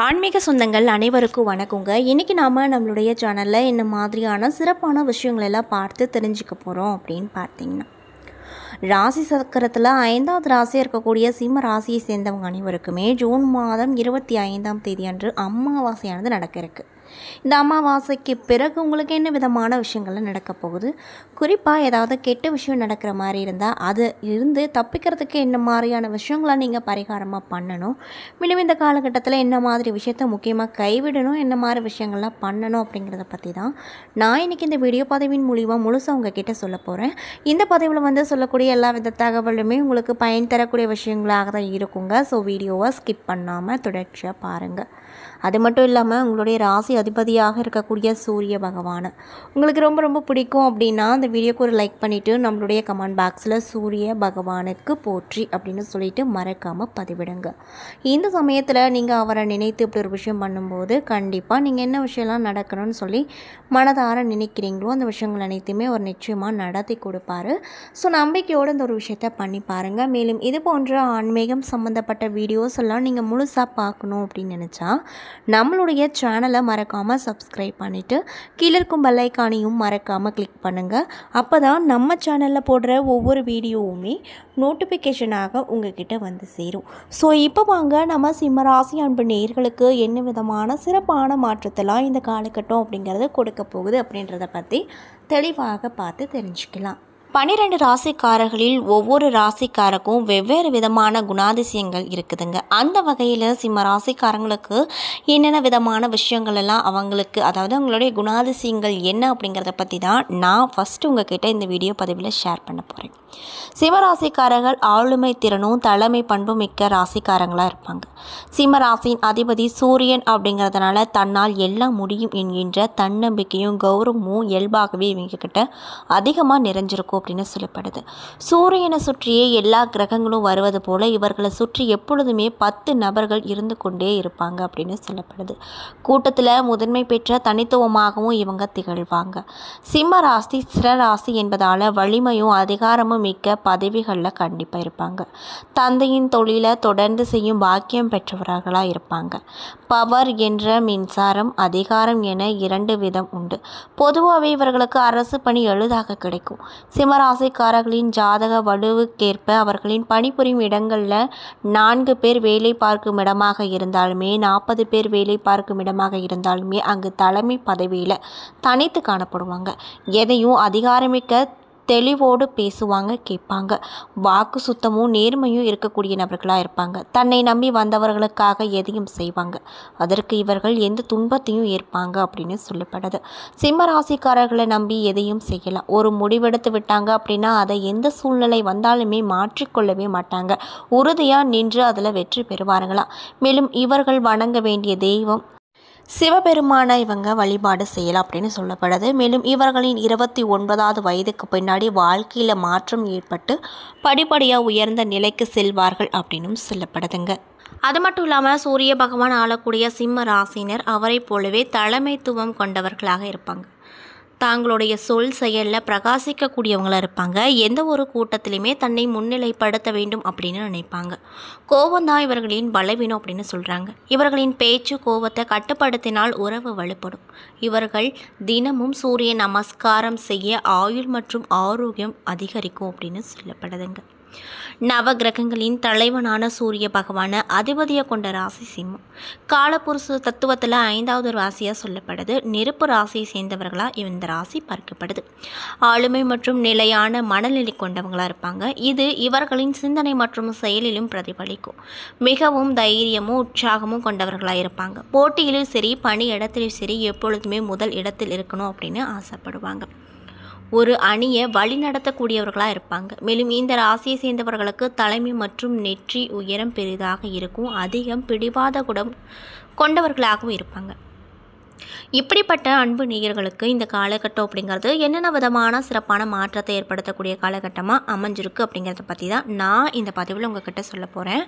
ஆன்மீக சொந்தங்கள் அனைவருக்கும் வணக்கங்க. இன்றைக்கி நாம் நம்மளுடைய சேனலில் என்ன மாதிரியான சிறப்பான விஷயங்களெல்லாம் பார்த்து தெரிஞ்சுக்க போகிறோம் அப்படின்னு பார்த்தீங்கன்னா, ராசி சக்கரத்தில் 5வது ராசியாக இருக்கக்கூடிய சிம்ம ராசியை சேர்ந்தவங்க அனைவருக்குமே ஜூன் மாதம் 25ஆம் தேதி அன்று அமாவாசையானது நடக்க இருக்குது. இந்த அமாவாசைக்கு பிறகு உங்களுக்கு என்ன விதமான விஷயங்கள்லாம் நடக்க போகுது, குறிப்பாக ஏதாவது கெட்ட விஷயம் நடக்கிற மாதிரி இருந்தால் அது இருந்து தப்பிக்கிறதுக்கு என்ன மாதிரியான விஷயங்களை நீங்கள் பரிகாரமாக பண்ணணும், மேலும் இந்த காலகட்டத்தில் என்ன மாதிரி விஷயத்த முக்கியமாக கைவிடணும், என்ன மாதிரி விஷயங்கள்லாம் பண்ணணும் அப்படிங்கிறத பற்றி தான் நான் இன்றைக்கி இந்த வீடியோ பதிவின் மூலிமா முழுசாக உங்ககிட்ட சொல்ல போகிறேன். இந்த பதிவில் சொல்லக்கூடிய எல்லா வித தகவலுமே உங்களுக்கு பயன் தரக்கூடிய விஷயங்களாக தான் இருக்குங்க. ஸோ வீடியோவை ஸ்கிப் பண்ணாமல் தொடர்ச்சியாக பாருங்கள். அது மட்டும் இல்லாமல் உங்களுடைய ராசி அதிபதியாக இருக்கக்கூடிய சூரிய பகவான் உங்களுக்கு ரொம்ப ரொம்ப பிடிக்கும் அப்படின்னா அந்த வீடியோக்கு ஒரு லைக் பண்ணிவிட்டு நம்மளுடைய கமெண்ட் பாக்ஸில் சூரிய பகவானுக்கு போற்றி அப்படின்னு சொல்லிட்டு மறக்காமல் பதிவிடுங்க. இந்த சமயத்தில் நீங்கள் அவரை நினைத்து இப்படி ஒரு விஷயம் பண்ணும்போது கண்டிப்பாக நீங்கள் என்ன விஷயம்லாம் நடக்கணும்னு சொல்லி மனதார நினைக்கிறீங்களோ அந்த விஷயங்கள் அனைத்துமே அவர் நிச்சயமாக நடத்தி கொடுப்பாரு. ஸோ நம்பிக்கையோடு இந்த ஒரு விஷயத்தை பண்ணி பாருங்கள். மேலும் இது போன்ற ஆன்மீகம் சம்மந்தப்பட்ட வீடியோஸ் எல்லாம் நீங்கள் முழுசாக பார்க்கணும் அப்படின்னு நினச்சா நம்மளுடைய சேனலை மறக்காமல் சப்ஸ்கிரைப் பண்ணிவிட்டு கீழே இருக்கும் பெல் ஐகானையும் மறக்காமல் கிளிக் பண்ணுங்கள். அப்போ தான் நம்ம சேனலில் போடுற ஒவ்வொரு வீடியோவுமே நோட்டிஃபிகேஷனாக உங்ககிட்ட வந்து சேரும். ஸோ இப்போ வாங்க நம்ம சிம்மராசி அன்பு நேயர்களுக்கு என்ன விதமான சிறப்பான மாற்றத்தெல்லாம் இந்த காலகட்டம் அப்படிங்கிறது கொடுக்க போகுது அப்படின்றத பற்றி தெளிவாக பார்த்து தெரிஞ்சுக்கலாம். 12 ராசிக்காரர்களில் ஒவ்வொரு ராசிக்காரருக்கும் வெவ்வேறு விதமான குணாதிசயங்கள் இருக்குதுங்க. அந்த வகையில் சிம்ம ராசிக்காரங்களுக்கு என்னென்ன விதமான விஷயங்கள் எல்லாம் அவங்களுக்கு, அதாவது அவங்களுடைய குணாதிசயங்கள் என்ன அப்படிங்கிறத பற்றி தான் நான் ஃபஸ்ட்டு உங்ககிட்ட இந்த வீடியோ பதிவில் ஷேர் பண்ண போகிறேன். சிம்மராசிக்காரர்கள் ஆளுமை திறனும் தலைமை பண்பும் மிக்க ராசிக்காரங்களாக இருப்பாங்க. சிம்ம ராசியின் அதிபதி சூரியன் அப்படிங்கிறதுனால தன்னால் எல்லாம் முடியும் என்கின்ற தன்னம்பிக்கையும் கௌரவமும் இயல்பாகவே இவங்க கிட்ட அதிகமாக நிறைஞ்சிருக்கும் அப்படின்னு சொல்லப்படுது. சூரியனை சுற்றியே எல்லா கிரகங்களும் வருவது போல இவர்களை சுற்றி எப்பொழுதுமே 10 நபர்கள் இருந்து கொண்டே இருப்பாங்க அப்படின்னு சொல்லப்படுது. கூட்டத்தில் முதன்மை பெற்ற தனித்துவமாகவும் இவங்க திகழ்வாங்க. சிம்ம ராசி சிரராசி என்பதால் வலிமையும் அதிகாரமும் மிக்க பதவிகளில் கண்டிப்பாக இருப்பாங்க. தந்தையின் தொழிலை தொடர்ந்து செய்யும் பாக்கியம் பெற்றவர்களாக இருப்பாங்க. பவர் என்ற மின்சாரம், அதிகாரம் என 2 விதம் உண்டு. பொதுவாகவே இவர்களுக்கு அரசு பணி எளிதாக கிடைக்கும். சிம்மராசிக்காரர்களின் ஜாதக வலுவுக்கேற்ப அவர்களின் பணிபுரியும் இடங்களில் 4 பேர் வேலை பார்க்கும் இடமாக இருந்தாலுமே 40 பேர் வேலை பார்க்கும் இடமாக இருந்தாலுமே அங்கு தலைமை பதவியில் தனித்து காணப்படுவாங்க. எதையும் அதிகாரமிக்க தெளிவோடு பேசுவாங்க, கேட்பாங்க. வாக்கு சுத்தமும் நேர்மையும் இருக்கக்கூடிய நபர்களாக இருப்பாங்க. தன்னை நம்பி வந்தவர்களுக்காக எதையும் செய்வாங்க. அதற்கு இவர்கள் எந்த துன்பத்தையும் ஏற்பாங்க அப்படின்னு சொல்லப்படுது. சிம்ம ராசிக்காரர்களை நம்பி எதையும் செய்யலாம். ஒரு முடிவெடுத்து விட்டாங்க அப்படின்னா அதை எந்த சூழ்நிலை வந்தாலுமே மாற்றிக்கொள்ளவே மாட்டாங்க. உறுதியாக நின்று அதில் வெற்றி பெறுவார்களாம். மேலும் இவர்கள் வணங்க வேண்டிய தெய்வம் சிவபெருமான இவங்க வழிபாடு செய்யலாம் அப்படின்னு சொல்லப்படுது. மேலும் இவர்களின் 29வது வயதுக்கு பின்னாடி வாழ்க்கையில் மாற்றம் ஏற்பட்டு படிப்படியாக உயர்ந்த நிலைக்கு செல்வார்கள் அப்படின்னும் சொல்லப்படுதுங்க. அது மட்டும் இல்லாமல் சூரிய பகவான் ஆளக்கூடிய சிம்ம ராசினர் அவரை போலவே தலைமைத்துவம் கொண்டவர்களாக இருப்பாங்க. தாங்களுடைய சொல் செயலில் பிரகாசிக்கக்கூடியவங்களாக இருப்பாங்க. எந்த ஒரு கூட்டத்திலையுமே தன்னை முன்னிலைப்படுத்த வேண்டும் அப்படின்னு நினைப்பாங்க. கோபம்தான் இவர்களின் பலவீனம் அப்படின்னு சொல்கிறாங்க. இவர்களின் பேச்சு கோபத்தை கட்டுப்படுத்தினால் உறவு வலுப்படும். இவர்கள் தினமும் சூரிய நமஸ்காரம் செய்ய ஆயுள் மற்றும் ஆரோக்கியம் அதிகரிக்கும் அப்படின்னு சொல்லப்படுதுங்க. நவ கிரகங்களின் தலைவனான சூரிய பகவான அதிபதியை கொண்ட ராசி சிம்மம். காலப்புருஷ தத்துவத்தில் 5வது ராசியாக சொல்லப்படுது. நெருப்பு ராசியை சேர்ந்தவர்களாக இந்த ராசி பார்க்கப்படுது. ஆளுமை மற்றும் நிலையான மனநிலை கொண்டவங்களாக இருப்பாங்க. இது இவர்களின் சிந்தனை மற்றும் செயலிலும் பிரதிபலிக்கும். மிகவும் தைரியமும் உற்சாகமும் கொண்டவர்களாக இருப்பாங்க. போட்டியிலும் சரி பணி இடத்திலும் சரி எப்பொழுதுமே முதல் இடத்தில் இருக்கணும் அப்படின்னு ஆசைப்படுவாங்க. ஒரு அணியை வழிநடத்தக்கூடியவர்களாக இருப்பாங்க. மேலும் இந்த ராசியை சேர்ந்தவர்களுக்கு தலைமை மற்றும் நெற்றி உயரம் பெரிதாக இருக்கும். அதிகம் பிடிவாத குணம் கொண்டவர்களாகவும் இருப்பாங்க. இப்படிப்பட்ட அன்பு நேயர்களுக்கு இந்த காலகட்டம் அப்படிங்கிறது என்னென்ன விதமான சிறப்பான மாற்றத்தை ஏற்படுத்தக்கூடிய காலகட்டமாக அமைஞ்சிருக்கு அப்படிங்கிறத பற்றி தான் நான் இந்த பதிவில் உங்ககிட்ட சொல்ல போகிறேன்.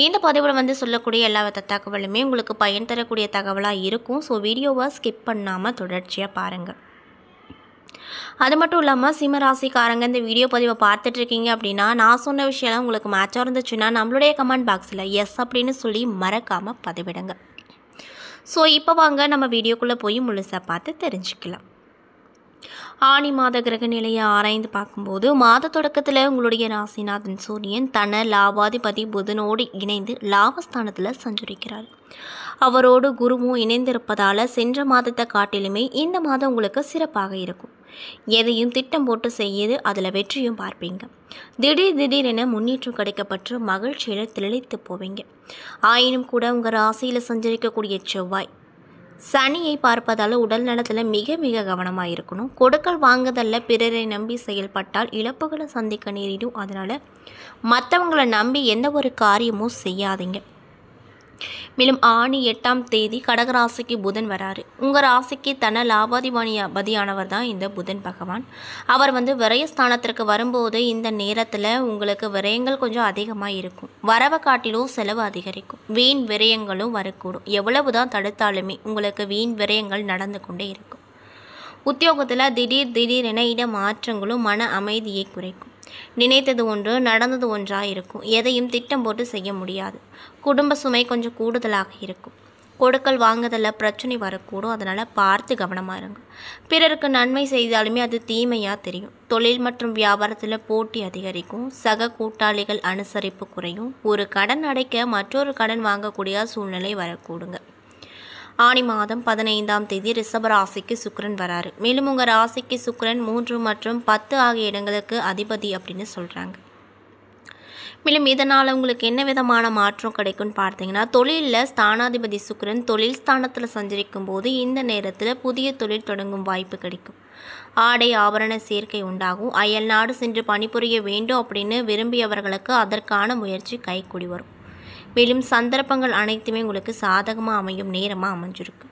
இந்த பதிவில் சொல்லக்கூடிய எல்லா வித தகவலுமே உங்களுக்கு பயன் தரக்கூடிய தகவலாக இருக்கும். ஸோ வீடியோவை ஸ்கிப் பண்ணாமல் தொடர்ச்சியாக பாருங்கள். அது மட்டும் இல்லாமல் சிம்மராசிக்காரங்க இந்த வீடியோ பதிவை பார்த்துட்ருக்கீங்க அப்படின்னா நான் சொன்ன விஷயம்லாம் உங்களுக்கு மேட்சாக இருந்துச்சுன்னா நம்மளுடைய கமெண்ட் பாக்ஸில் எஸ் அப்படின்னு சொல்லி மறக்காமல் பதிவிடுங்க. ஸோ இப்போ வாங்க நம்ம வீடியோக்குள்ளே போய் முழுசாக பார்த்து தெரிஞ்சுக்கலாம். ஆனி மாத கிரக நிலையை ஆராய்ந்து பார்க்கும்போது மாத தொடக்கத்தில் உங்களுடைய ராசிநாதன் சூரியன் தன லாபாதிபதி புதனோடு இணைந்து லாபஸ்தானத்தில் சஞ்சரிக்கிறார். அவரோடு குருவும் இணைந்திருப்பதால் சென்ற மாதத்தை காட்டிலுமே இந்த மாதம் உங்களுக்கு சிறப்பாக இருக்கும். எதையும் திட்டம் போட்டு செய்து அதில் வெற்றியும் பார்ப்பீங்க. திடீரென முன்னேற்றம் கிடைக்கப்பட்டு மகிழ்ச்சியில் திளைத்து போவீங்க. ஆயினும் கூட உங்கள் ராசியில் சஞ்சரிக்கக்கூடிய செவ்வாய் சனியை பார்ப்பதால் உடல் நலத்தில் மிக மிக கவனமாக இருக்கணும். கொடுக்கல் வாங்குதலில் பிறரை நம்பி செயல்பட்டால் இழப்புகளை சந்திக்க நேரிடும். அதனால் மற்றவங்களை நம்பி எந்த ஒரு காரியமும் செய்யாதீங்க. மேலும் ஆனி 8ஆம் தேதி கடகராசிக்கு புதன் வராரு. உங்கள் ராசிக்கு தன லாபாதிபதியானவர் தான் இந்த புதன் பகவான். அவர் விரயஸ்தானத்திற்கு வரும்போது இந்த நேரத்தில் உங்களுக்கு விரயங்கள் கொஞ்சம் அதிகமாக இருக்கும். வரவை காட்டிலும் செலவு அதிகரிக்கும். வீண் விரயங்களும் வரக்கூடும். எவ்வளவு தான் தடுத்தாலுமே உங்களுக்கு வீண் விரயங்கள் நடந்து கொண்டே இருக்கும். உத்தியோகத்தில் திடீரென இட மாற்றங்களும் மன அமைதியை குறைக்கும். நினைத்தது ஒன்று நடந்தது ஒன்றாக இருக்கும். எதையும் திட்டம் போட்டு செய்ய முடியாது. குடும்ப சுமை கொஞ்சம் கூடுதலாக இருக்கும். கொடுக்கல் வாங்குதலில் பிரச்சனை வரக்கூடும். அதனால் பார்த்து கவனமாக இருங்க. பிறருக்கு நன்மை செய்தாலுமே அது தீமையாக தெரியும். தொழில் மற்றும் வியாபாரத்தில் போட்டி அதிகரிக்கும். சக கூட்டாளிகள் அனுசரிப்பு குறையும். ஒரு கடன் அடைக்க மற்றொரு கடன் வாங்கக்கூடிய சூழ்நிலை வரக்கூடுங்க. ஆனி மாதம் 15ஆம் தேதி ரிஷப ராசிக்கு சுக்கிரன் வராரு. மேலும் உங்கள் ராசிக்கு சுக்கிரன் 3 மற்றும் 10 ஆகிய இடங்களுக்கு அதிபதி அப்படின்னு சொல்கிறாங்க. மேலும் இதனால் உங்களுக்கு என்ன விதமான மாற்றம் கிடைக்கும்னு பார்த்தீங்கன்னா, தொழிலில் ஸ்தானாதிபதி சுக்கிரன் தொழில் ஸ்தானத்தில் சஞ்சரிக்கும் போது இந்த நேரத்தில் புதிய தொழில் தொடங்கும் வாய்ப்பு கிடைக்கும். ஆடை ஆபரண சேர்க்கை உண்டாகும். அயல் நாடு சென்று பணிபுரிய வேண்டும் அப்படின்னு விரும்பியவர்களுக்கு அதற்கான முயற்சி கைக்கூடி வரும். மேலும் சந்தர்ப்பங்கள் அனைத்துமே உங்களுக்கு சாதகமாக அமையும் நேரமாக அமைஞ்சிருக்கு.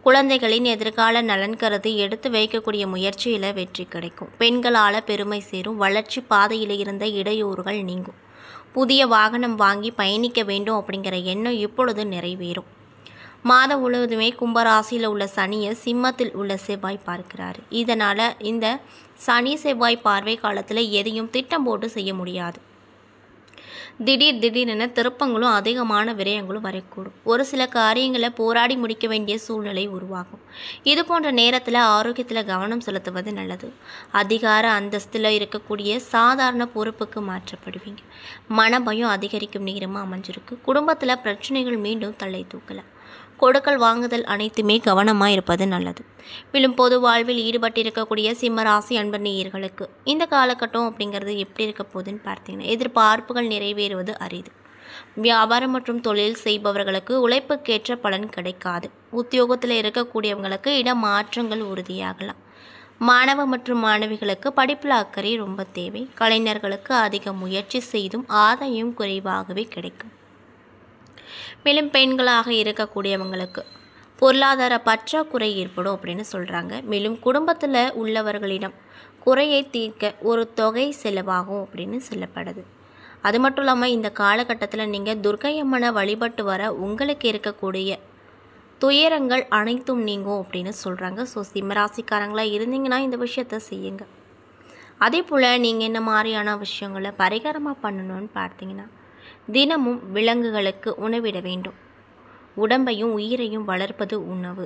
குழந்தைகளின் எதிர்கால நலன் கருதி எடுத்து வைக்கக்கூடிய முயற்சியில் வெற்றி கிடைக்கும். பெண்களால் பெருமை சேரும். வளர்ச்சி பாதையில் இருந்த இடையூறுகள் நீங்கும். புதிய வாகனம் வாங்கி பயணிக்க வேண்டும் அப்படிங்கிற எண்ணம் இப்பொழுது நிறைவேறும். மாதம் முழுவதுமே கும்பராசியில் உள்ள சனியை சிம்மத்தில் உள்ள செவ்வாய் பார்க்கிறாரு. இதனால் இந்த சனி செவ்வாய் பார்வை காலத்தில் எதையும் திட்டம் போட்டு செய்ய முடியாது. திடீரென திருப்பங்களும் அதிகமான விரயங்களும் வரக்கூடும். ஒரு சில காரியங்களை போராடி முடிக்க வேண்டிய சூழ்நிலை உருவாகும். இது போன்ற நேரத்தில் ஆரோக்கியத்தில் கவனம் செலுத்துவது நல்லது. அதிகார அந்தஸ்தில் இருக்கக்கூடிய சாதாரண பொறுப்புக்கு மாற்றப்படுவீங்க. மனபயம் அதிகரிக்கும் நேரமாக அமைஞ்சிருக்கு. குடும்பத்தில் பிரச்சனைகள் மீண்டும் தள்ளை தூக்கலாம். கொடுக்கல் வாங்குதல் அனைத்துமே கவனமாக இருப்பது நல்லது. மேலும் பொது வாழ்வில் ஈடுபட்டிருக்கக்கூடிய சிம்ம ராசி அன்பர் நேயர்களுக்கு இந்த காலகட்டம் அப்படிங்கிறது எப்படி இருக்க போகுதுன்னு பார்த்தீங்கன்னா, எதிர்பார்ப்புகள் நிறைவேறுவது அரிது. வியாபாரம் மற்றும் தொழில் செய்பவர்களுக்கு உழைப்புக்கேற்ற பலன் கிடைக்காது. உத்தியோகத்தில் இருக்கக்கூடியவங்களுக்கு இட மாற்றங்கள் உறுதியாகலாம். மாணவ மற்றும் மாணவிகளுக்கு படிப்பில் அக்கறை ரொம்ப தேவை. கலைஞர்களுக்கு அதிக முயற்சி செய்தும் ஆதாயம் குறைவாகவே கிடைக்கும். மேலும் பெண்களாக இருக்கக்கூடியவங்களுக்கு பொருளாதார பற்றாக்குறை ஏற்படும் அப்படின்னு சொல்கிறாங்க. மேலும் குடும்பத்தில் உள்ளவர்களிடம் குறையை தீர்க்க ஒரு தொகை செலவாகும் அப்படின்னு சொல்லப்படுது. அது மட்டும் இல்லாமல் இந்த காலகட்டத்தில் நீங்கள் துர்க்கையம்மனை வழிபட்டு வர உங்களுக்கு இருக்கக்கூடிய துயரங்கள் அனைத்தும் நீங்கும் அப்படின்னு சொல்கிறாங்க. ஸோ சிம்மராசிக்காரங்களாக இருந்தீங்கன்னா இந்த விஷயத்த செய்யுங்க. அதே போல் நீங்கள் என்ன மாதிரியான விஷயங்களை பரிகாரமாக பண்ணணும்னு பார்த்தீங்கன்னா, தினமும் விலங்குகளுக்கு உணவிட வேண்டும். உடம்பையும் உயிரையும் வளர்ப்பது உணவு.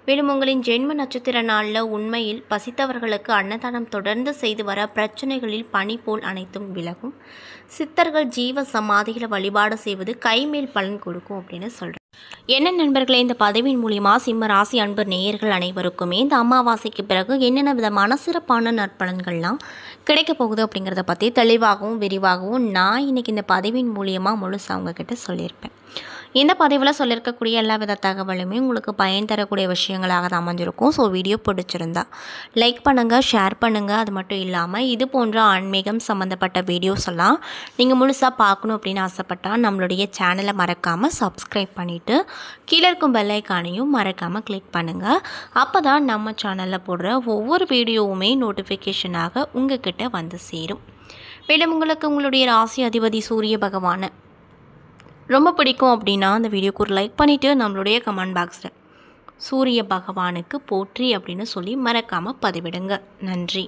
மேலும் உங்களின் ஜென்ம நட்சத்திர நாளில் உண்மையில் பசித்தவர்களுக்கு அன்னதானம் தொடர்ந்து செய்து வர பிரச்சனைகளில் பனி போல் அனைத்தும் விலகும். சித்தர்கள் ஜீவ சமாதிகளை வழிபாடு செய்வது கைமேல் பலன் கொடுக்கும் அப்படின்னு சொல்கிறேன். என்ன நண்பர்களே, இந்த பதிவின் மூலியமாக சிம்ம ராசி அன்பர் நேயர்கள் அனைவருக்குமே இந்த அமாவாசைக்கு பிறகு என்னென்ன விதமான சிறப்பான நற்பலன்கள்லாம் கிடைக்க போகுது அப்படிங்கிறத பற்றி தெளிவாகவும் விரிவாகவும் நான் இன்றைக்கி இந்த பதிவின் மூலியமாக முழுசாக அவங்கக்கிட்ட சொல்லியிருப்பேன். இந்த பதிவில் சொல்லியிருக்கக்கூடிய எல்லா வித தகவலுமே உங்களுக்கு பயன் தரக்கூடிய விஷயங்களாக தான் அமைஞ்சிருக்கும். ஸோ வீடியோ பிடிச்சிருந்தா லைக் பண்ணுங்கள், ஷேர் பண்ணுங்கள். அது மட்டும் இல்லாமல் இது போன்ற ஆன்மீகம் சம்மந்தப்பட்ட வீடியோஸ் எல்லாம் நீங்கள் முழுசாக பார்க்கணும் அப்படின்னு ஆசைப்பட்டால் நம்மளுடைய சேனலை மறக்காமல் சப்ஸ்கிரைப் பண்ணிவிட்டு கீழே இருக்கும் பெல் ஐக்கானையும் மறக்காமல் கிளிக் பண்ணுங்கள். அப்போ தான் நம்ம சேனலில் போடுற ஒவ்வொரு வீடியோவுமே நோட்டிஃபிகேஷனாக உங்கள் கிட்ட வந்து சேரும். மேலும் உங்களுக்கு உங்களுடைய ராசி அதிபதி சூரிய பகவானை ரொம்ப பிடிக்கும் அப்படின்னா அந்த வீடியோக்கு ஒரு லைக் பண்ணிவிட்டு நம்மளுடைய கமெண்ட் பாக்ஸில் சூரிய பகவானுக்கு போற்றி அப்படின்னு சொல்லி மறக்காமல் பதிவிடுங்க. நன்றி.